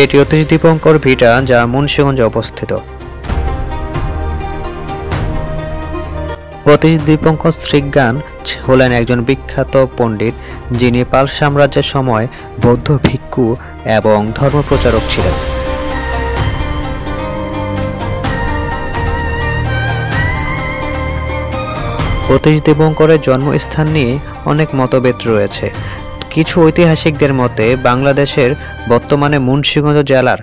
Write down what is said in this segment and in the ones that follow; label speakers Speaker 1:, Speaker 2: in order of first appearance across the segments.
Speaker 1: এটি অতীশ দীপঙ্কর ভিটা, যা মুন্সিগঞ্জে অবস্থিত। অতীশ দীপঙ্কর শ্রীজ্ঞান হলেন একজন বিখ্যাত পণ্ডিত, যিনি পাল সাম্রাজ্যের সময় বৌদ্ধ ভিক্ষু এবং ধর্মপ্রচারক ছিলেন। অতীশ দীপঙ্করের জন্মস্থান নিয়ে অনেক মতভেদ রয়েছে। কিছু ঐতিহাসিকদের মতে বাংলাদেশের বর্তমানে মুন্সিগঞ্জ জেলার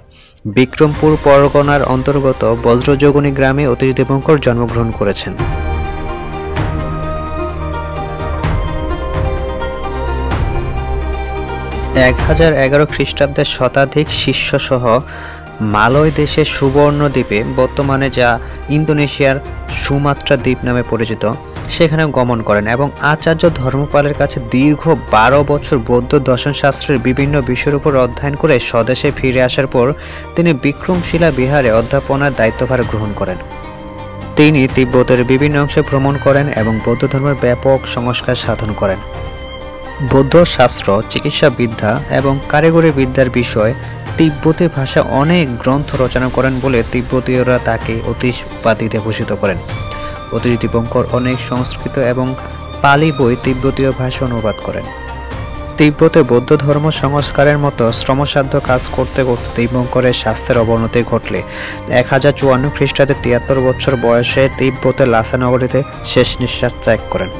Speaker 1: বিক্রমপুর পরগনার অন্তর্গত বজ্রযোগিনী গ্রামে অতীশ দীপঙ্কর জন্মগ্রহণ করেছেন। 1011 খ্রিস্টাব্দে শতাধিক শিষ্যসহ মালয় দেশের সুবর্ণ দ্বীপে, বর্তমানে যা ইন্দোনেশিয়ার সুমাত্রা দ্বীপ নামে পরিচিত, সেখানে গমন করেন এবং আচার্য ধর্মপালের কাছে দীর্ঘ 12 বছর বৌদ্ধ দর্শনশাস্ত্রের বিভিন্ন বিষয়ের উপর অধ্যয়ন করে স্বদেশে ফিরে আসার পর তিনি বিক্রমশিলা বিহারে অধ্যাপনার দায়িত্বভার গ্রহণ করেন। তিনি তিব্বতের বিভিন্ন অংশে ভ্রমণ করেন এবং বৌদ্ধ ধর্মের ব্যাপক সংস্কার সাধন করেন। বৌদ্ধ শাস্ত্র, চিকিৎসা বিদ্যা এবং কারিগরি বিদ্যার বিষয় তিব্বতী ভাষা অনেক গ্রন্থ রচনা করেন বলে তিব্বতীয়রা তাকে অতীশ উপাধিতে ভূষিত করেন। অতীশ দীপঙ্কর অনেক সংস্কৃত এবং পালি বই তিব্বতীয় ভাষা অনুবাদ করেন। তিব্বতে বৌদ্ধ ধর্ম সংস্কারের মতো শ্রমসাধ্য কাজ করতে করতে দীপঙ্করের স্বাস্থ্যের অবনতি ঘটলে 1054 খ্রিস্টাব্দে 73 বছর বয়সে তিব্বতের লাসা নগরীতে শেষ নিঃশ্বাস ত্যাগ করেন।